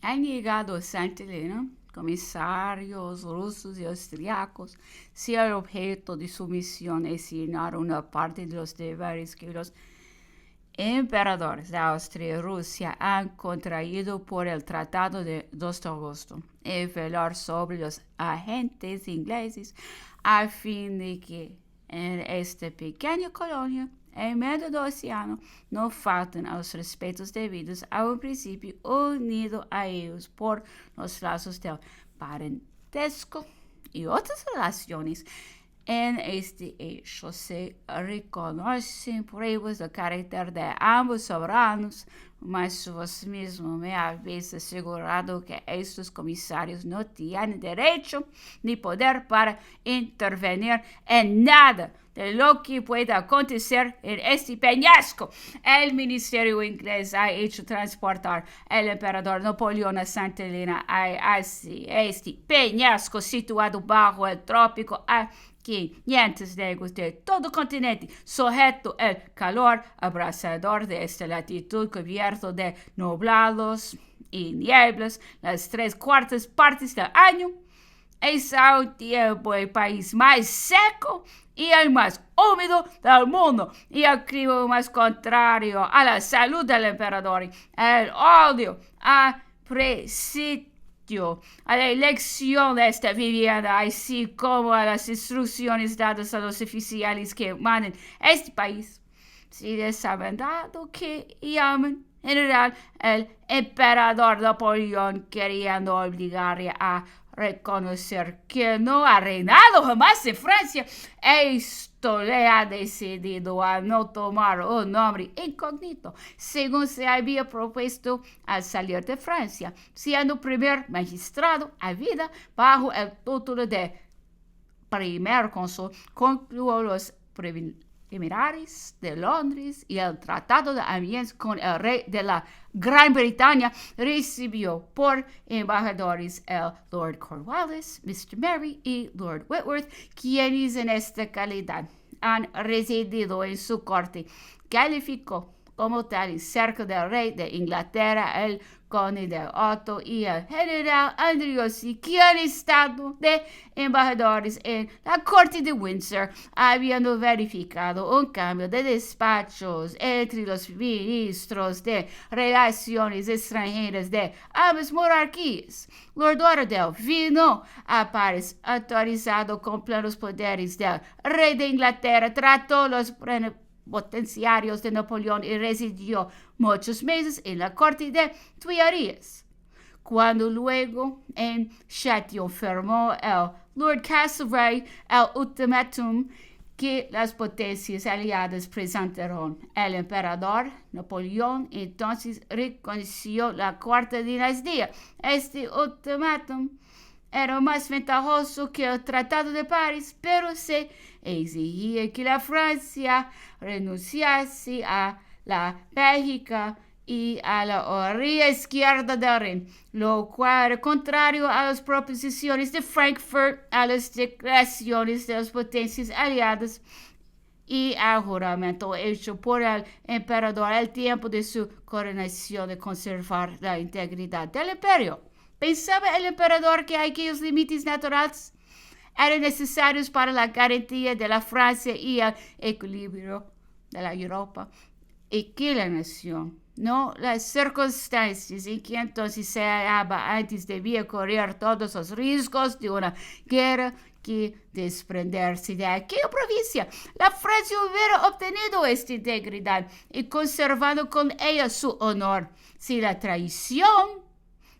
Han llegado a Santa Elena comisarios rusos y austriacos, si el objeto de su misión es llenar una parte de los deberes que los emperadores de Austria y Rusia han contraído por el Tratado de 2 de agosto y velar sobre los agentes ingleses a fin de que en esta pequeña colonia en medio del océano no falten a los respetos debidos a un principio unido a ellos por los lazos del parentesco y otras relaciones. En este hecho se reconocen pruebas del carácter de ambos soberanos, mas vos mismo me habéis asegurado que estos comisarios no tienen derecho ni poder para intervenir en nada de lo que pueda acontecer en este peñasco. El ministerio inglés ha hecho transportar el emperador Napoleón a Santa Elena hacia este peñasco situado bajo el trópico a 500 leguas de todo continente, sujeto al calor abrasador de esta latitud, cubierto de nublados y nieblas las 3/4 partes del año. Es al tiempo el país más seco y el más húmedo del mundo, y el clima más contrario a la salud del emperador. El odio a presidio a la elección de esta vivienda, así como a las instrucciones dadas a los oficiales que manejan este país. Si les ha dado que llaman general el emperador Napoleón, queriendo obligarle a reconocer que no ha reinado jamás en Francia. Esto le ha decidido a no tomar un nombre incógnito, según se había propuesto al salir de Francia, siendo primer magistrado a vida bajo el título de primer cónsul. Concluyó los preliminares de Londres y el Tratado de Amiens con el rey de la Gran Bretaña. Recibió por embajadores el Lord Cornwallis, Mr. Mary y Lord Whitworth, quienes en esta calidad han residido en su corte. Calificó como tal cerca del rey de Inglaterra, el conde de Otto y el general Andriossi, que han estado de embajadores en la corte de Windsor, habiendo verificado un cambio de despachos entre los ministros de relaciones extranjeras de ambas monarquías. Lord Lauderdale vino a París autorizado con plenos poderes del rey de Inglaterra, trató los potenciarios de Napoleón y residió muchos meses en la corte de Tuileries. Cuando luego en Châtillon firmó el Lord Castlereagh el ultimátum que las potencias aliadas presentaron, el emperador Napoleón entonces reconoció la cuarta dinastía. Este ultimátum era más ventajoso que el Tratado de París, pero se exigía que la Francia renunciase a la Bélgica y a la orilla izquierda del Rin, lo cual era contrario a las proposiciones de Frankfurt, a las declaraciones de las potencias aliadas y al juramento hecho por el emperador al tiempo de su coronación de conservar la integridad del imperio. Pensaba el emperador que aquellos límites naturales eran necesarios para la garantía de la Francia y el equilibrio de la Europa, y que la nación, no las circunstancias en que entonces se hallaba antes, debía correr todos los riesgos de una guerra que desprenderse de aquella provincia. La Francia hubiera obtenido esta integridad y conservado con ella su honor si la traición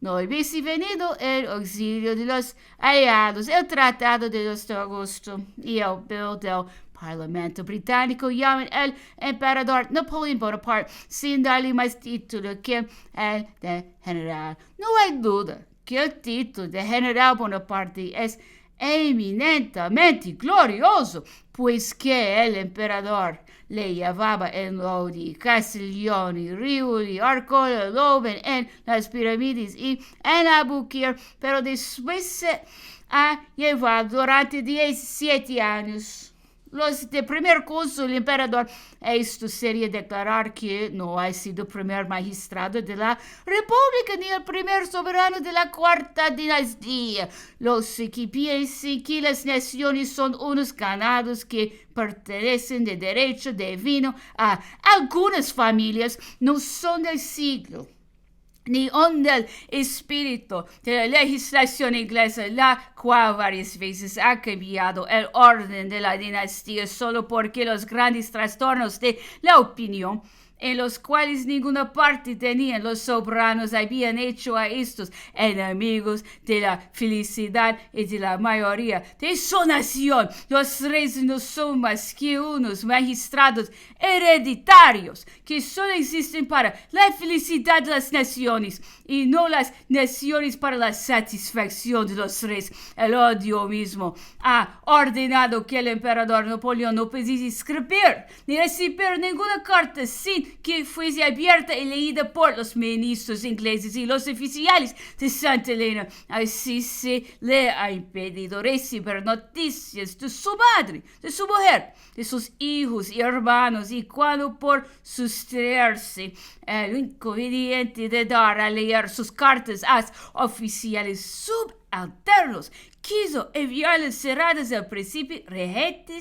no hubiese venido el auxilio de los aliados. El Tratado de 2 de agosto y el bill del Parlamento británico llaman al emperador Napoleón Bonaparte sin darle más título que el de general. No hay duda que el título de general Bonaparte es eminentemente glorioso, pues que el emperador le llevaba en Lodi, Castiglione, Rioli, Arcola, Loben, en las pirámides y en Abukir, pero después se ha llevado durante 17 años Los de primer cónsul, el emperador, esto sería declarar que no ha sido primer magistrado de la república ni el primer soberano de la cuarta dinastía. Los que piensen que las naciones son unos ganados que pertenecen de derecho divino a algunas familias no son del siglo ni del espíritu de la legislación inglesa, la cual varias veces ha cambiado el orden de la dinastía solo porque los grandes trastornos de la opinión en los cuales ninguna parte tenían los soberanos habían hecho a estos enemigos de la felicidad y de la mayoría de su nación. Los reyes no son más que unos magistrados hereditarios que solo existen para la felicidad de las naciones y no las naciones para la satisfacción de los reyes. El odio mismo ha ordenado que el emperador Napoleón no pudiese escribir ni recibir ninguna carta sin que fuese abierta y leída por los ministros ingleses y los oficiales de Santa Elena. Así se le ha impedido recibir noticias de su madre, de su mujer, de sus hijos y hermanos, y cuando por sustraerse el inconveniente de dar a leer sus cartas a oficiales subalternos, quiso enviarles cerradas al principio. Regente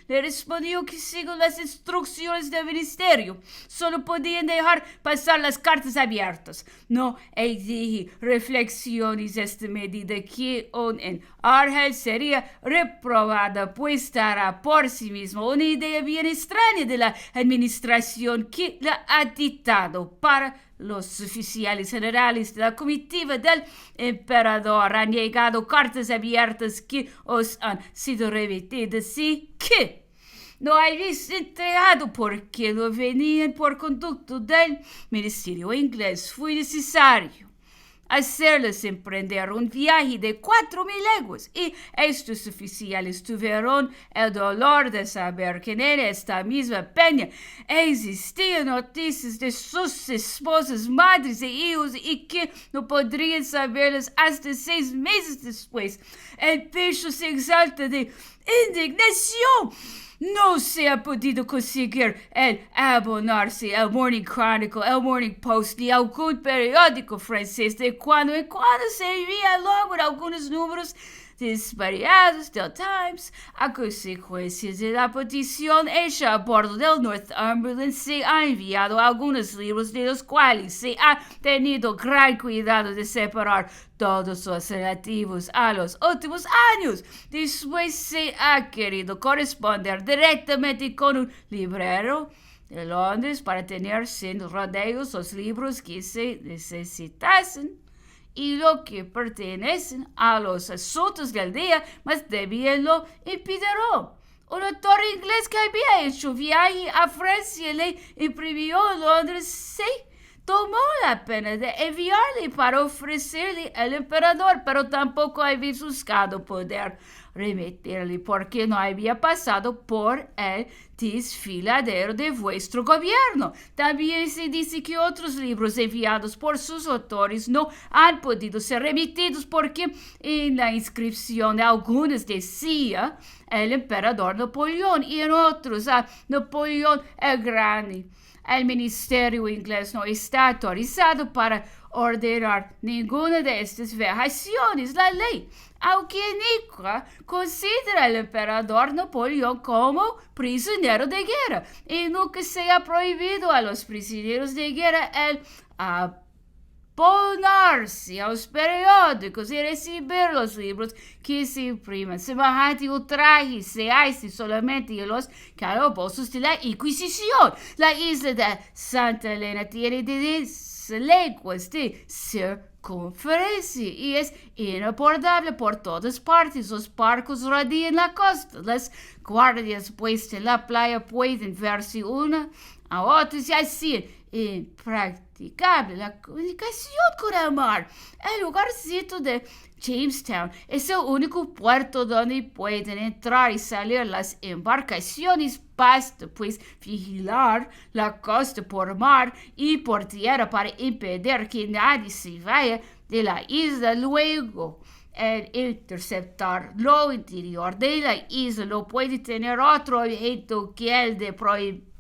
le respondió que según las instrucciones del ministerio solo podían dejar pasar las cartas abiertas. No exige reflexiones esta medida que aún en Argel sería reprobada, pues dará por sí mismo una idea bien extraña de la administración que la ha dictado para los oficiales generales de la comitiva del emperador. Han llegado cartas abiertas que os han sido remitidas y que no habéis entregado porque no venían por conducto del ministerio inglés. Fue necesario hacerles emprender un viaje de 4,000 leguas, y estos oficiales tuvieron el dolor de saber que en esta misma peña existían noticias de sus esposas, madres e hijos, y que no podrían saberlas hasta 6 meses después. El pecho se exalta de indignación. No se ha podido conseguir el abonarse el Morning Chronicle, el Morning Post y algún periódico francés. De cuando en cuando se envía luego algunos números disvariados del Times. A consecuencia de la petición hecha a bordo del Northumberland, se ha enviado algunos libros de los cuales se ha tenido gran cuidado de separar todos los relativos a los últimos años. Después se ha querido corresponder directamente con un librero de Londres para tener sin rodeos los libros que se necesitasen y lo que pertenecen a los asuntos del día, más bien lo impidieron. Un autor inglés que había hecho viaje a Francia le imprimió en Londres, se tomó la pena de enviarle para ofrecerle al emperador, pero tampoco había buscado poder remitirle porque no había pasado por el desfiladero de vuestro gobierno. También se dice que otros libros enviados por sus autores no han podido ser remitidos porque en la inscripción de algunos decía el emperador Napoleón y en otros a Napoleón el Grande. El ministerio inglés no está autorizado para ordenar ninguna de estas vejaciones. La ley, aunque nunca considera al emperador Napoleón como prisionero de guerra, y nunca se ha prohibido a los prisioneros de guerra el abonarse a los periódicos y recibir los libros que se impriman. Semejante ultraje se hace solamente en los calabozos de la Inquisición. La isla de Santa Elena tiene 10 leguas de circunferencia y es inabordable por todas partes. Los barcos rodean la costa. Las guardias puestas en la playa pueden verse una a otra y así impracticable la comunicación con el mar. El lugarcito de Jamestown es el único puerto donde pueden entrar y salir las embarcaciones. Basta pues vigilar la costa por mar y por tierra para impedir que nadie se vaya de la isla luego. el interceptar lo interior de la isla no puede tener otro objeto que el de prohibir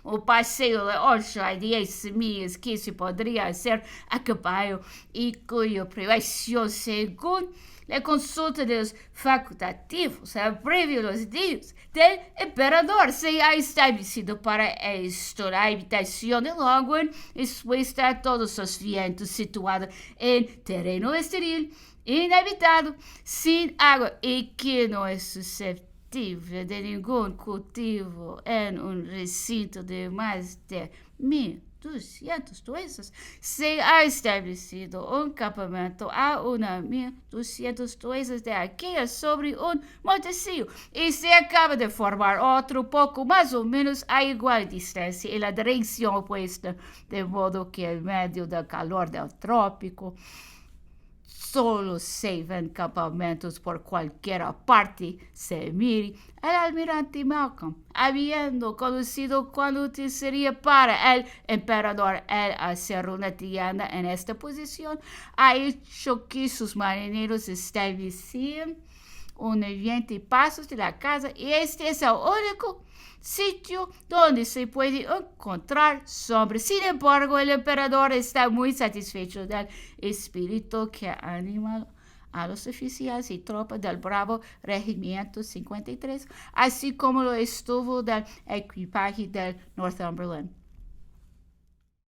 un paseo de 8 a 10 millas que se podría hacer a caballo y cuya privación, según la consulta de los facultativos, previo a los días del emperador, se ha establecido para esto. La habitación de Longwood expuesta a todos los vientos, situada en terreno estéril, inhabitado, sin agua y que no es susceptible de ningún cultivo en un recinto de más de 1.200 tuesas. Se ha establecido un campamento a unas 1.200 tuesas de aquella sobre un montecillo y se acaba de formar otro poco más o menos a igual distancia en la dirección opuesta, de modo que en medio del calor del trópico solo se ven campamentos por cualquier parte se mire. El almirante Malcolm, habiendo conocido cuán útil sería para el emperador el hacer una tienda en esta posición, ha hecho que sus marineros establecieran unos 20 pasos de la casa y este es el único sitio donde se puede encontrar sombra. Sin embargo, el emperador está muy satisfecho del espíritu que anima a los oficiales y tropas del Bravo Regimiento 53, así como lo estuvo del equipaje del Northumberland.